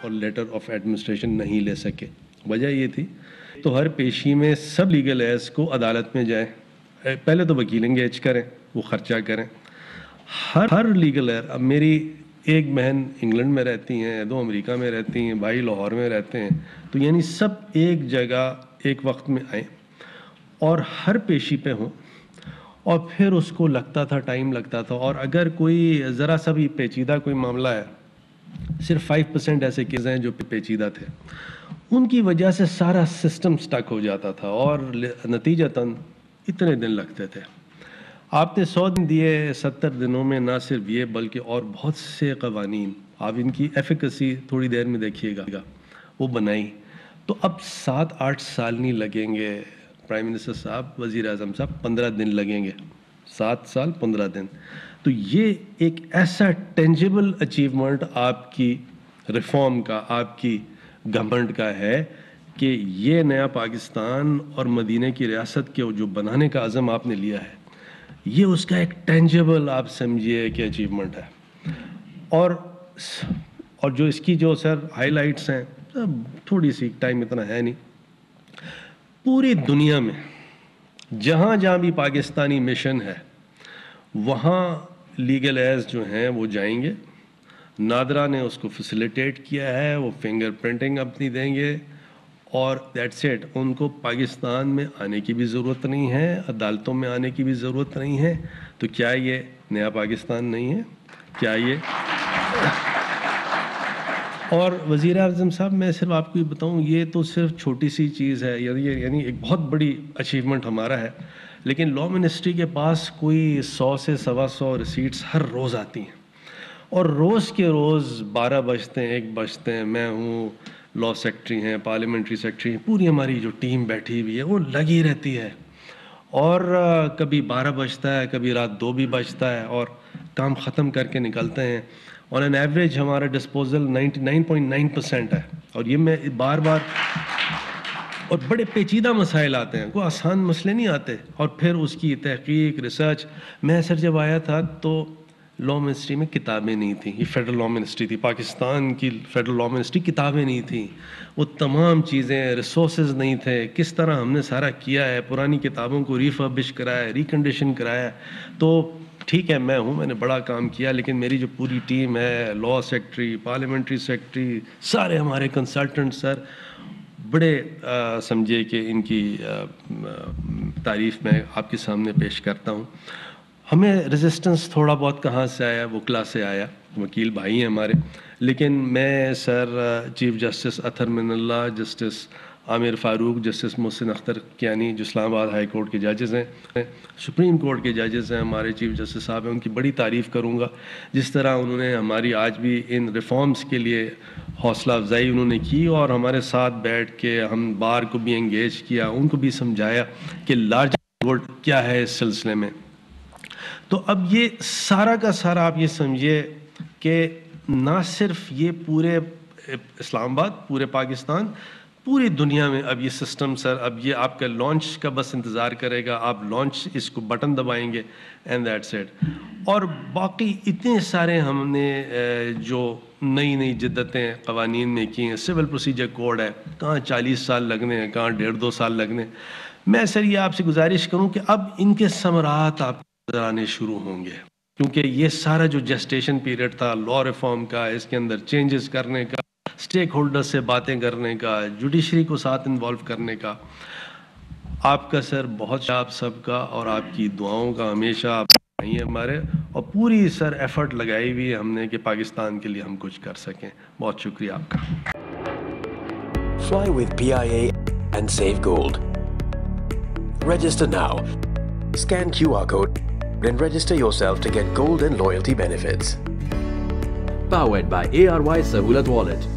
اور letter of administration نہیں لے سکے. وجہ یہ تھی تو ہر پیشی میں سب لیگل ایز کو عدالت میں جائیں, پہلے تو وکیل انگیج کریں, وہ خرچہ کریں. ہر لیگل ایئر, اب میری ایک بہن انگلینڈ میں رہتی ہیں, 2 امریکہ میں رہتی ہیں, بھائی لاہور میں رہتے ہیں, تو یعنی سب ایک جگہ ایک وقت میں آئیں اور ہر پیشی پہ ہوں, اور پھر اس کو لگتا تھا, ٹائم لگتا تھا. اور اگر کوئی ذرا سا بھی پیچیدہ کوئی معاملہ ہے, صرف 5% ایسے کیس ہیں جو پیچیدہ تھے, ان کی وجہ سے سارا سسٹم سٹک ہو جاتا تھا اور نتیجتاً اتنے دن لگتے تھے. آپ نے 100 دن دیے, 70 دنوں میں نہ صرف یہ بلکہ اور بہت سے قوانین, آپ ان کی ایفیکسی تھوڑی دیر میں دیکھیے گا, وہ بنائی. تو اب 7-8 سال نہیں لگیں گے پرائم منسٹر صاحب, وزیر اعظم صاحب, 15 دن لگیں گے. 7 سال 15 دن. تو یہ ایک ایسا ٹینجیبل اچیومنٹ آپ کی ریفارم کا, آپ کی گورنمنٹ کا ہے کہ یہ نیا پاکستان اور مدینہ کی ریاست کے جو بنانے کا عزم آپ نے لیا ہے, یہ اس کا ایک ٹینجیبل آپ سمجھیے کہ اچیومنٹ ہے. اور جو اس کی جو سر ہائی لائٹس ہیں, تھوڑی سی ٹائم اتنا ہے نہیں, پوری دنیا میں جہاں جہاں بھی پاکستانی مشن ہے وہاں لیگل ایز جو ہیں وہ جائیں گے. نادرا نے اس کو فیسیلیٹیٹ کیا ہے, وہ فنگر پرنٹنگ اپنی دیں گے اور دیٹس اٹ. ان کو پاکستان میں آنے کی بھی ضرورت نہیں ہے, عدالتوں میں آنے کی بھی ضرورت نہیں ہے. تو کیا یہ نیا پاکستان نہیں ہے؟ کیا یہ اور وزیر اعظم صاحب, میں صرف آپ کو یہ بتاؤں, یہ تو صرف چھوٹی سی چیز ہے, یعنی ایک بہت بڑی اچیومنٹ ہمارا ہے. لیکن لا منسٹری کے پاس کوئی 100 سے 125 ریسیٹس ہر روز آتی ہیں, اور روز کے روز 12 بجتے ہیں, 1 بجتے ہیں. میں ہوں, لا سیکٹری ہیں, پارلیمنٹری سیکٹری ہیں, پوری ہماری جو ٹیم بیٹھی ہوئی ہے وہ لگی رہتی ہے. اور کبھی 12 بجتا ہے, کبھی رات 2 بھی بجتا ہے, اور کام ختم کر کے نکلتے ہیں. آن این ایوریج ہمارا ڈسپوزل 99.9% ہے. اور یہ میں بار بار, اور بڑے پیچیدہ مسائل آتے ہیں, کوئی آسان مسئلے نہیں آتے. اور پھر اس کی تحقیق, ریسرچ. میں سر جب آیا تھا تو لا منسٹری میں کتابیں نہیں تھیں, یہ فیڈرل لا منسٹری تھی, پاکستان کی فیڈرل لا منسٹری. کتابیں نہیں تھیں, وہ تمام چیزیں, ریسورسز نہیں تھے. کس طرح ہم نے سارا کیا ہے, پرانی کتابوں کو ریفربش کرایا ہے, ریکنڈیشن کرایا ہے. تو ٹھیک ہے, میں نے بڑا کام کیا, لیکن میری جو پوری ٹیم ہے, لا سیکٹری, پارلیمنٹری سیکٹری, سارے ہمارے کنسلٹنٹ سر, بڑے سمجھے کہ ان کی تعریف میں آپ کے سامنے پیش کرتا ہوں. ہمیں ریزسٹنس تھوڑا بہت کہاں سے آیا, وکلا سے آیا, وکیل بھائی ہیں ہمارے. لیکن میں سر چیف جسٹس اطہر من اللہ, جسٹس عامر فاروق, جسٹس محسن اختر کیانی جو اسلام آباد ہائی کورٹ کے ججز ہیں, سپریم کورٹ کے ججز ہیں, ہمارے چیف جسٹس صاحب ہیں, ان کی بڑی تعریف کروں گا. جس طرح انہوں نے ہماری آج بھی ان ریفارمز کے لیے حوصلہ افزائی انہوں نے کی, اور ہمارے ساتھ بیٹھ کے ہم بار کو بھی انگیج کیا, ان کو بھی سمجھایا کہ لارج کورٹ کیا ہے اس سلسلے میں. تو اب یہ سارا کا سارا آپ یہ سمجھیے کہ نہ صرف یہ پورے اسلام آباد, پورے پاکستان, پوری دنیا میں اب یہ سسٹم سر, اب یہ آپ کا لانچ کا بس انتظار کرے گا. آپ لانچ اس کو بٹن دبائیں گے اینڈ دیٹس اٹ. اور باقی اتنے سارے ہم نے جو نئی جدتیں قوانین میں کی ہیں. سول پروسیجر کوڈ ہے, کہاں 40 سال لگنے ہیں, کہاں 1.5-2 سال لگنے. میں سر یہ آپ سے گزارش کروں کہ اب ان کے ثمرات آپ نظر آنے شروع ہوں گے, کیونکہ یہ سارا جو جسٹیشن پیریڈ تھا لا ریفارم کا, اس کے اندر چینجز کرنے کا, اسٹیک ہولڈر سے باتیں کرنے کا, جوڈیشری کو ساتھ انوالو کرنے کا, آپ کا سر بہت آپ سب کا اور آپ کی دعاؤں کا ہمیشہ آپ ہیں ہمارے, اور پوری سر ایفرٹ لگائی ہوئی ہے ہم نے کہ پاکستان کے لیے ہم کچھ کر سکیں. بہت شکریہ آپ کا. Fly with PIA and save gold. Register now. Scan QR code and register yourself to get gold and loyalty benefits. Powered by ARY Sahulat Wallet.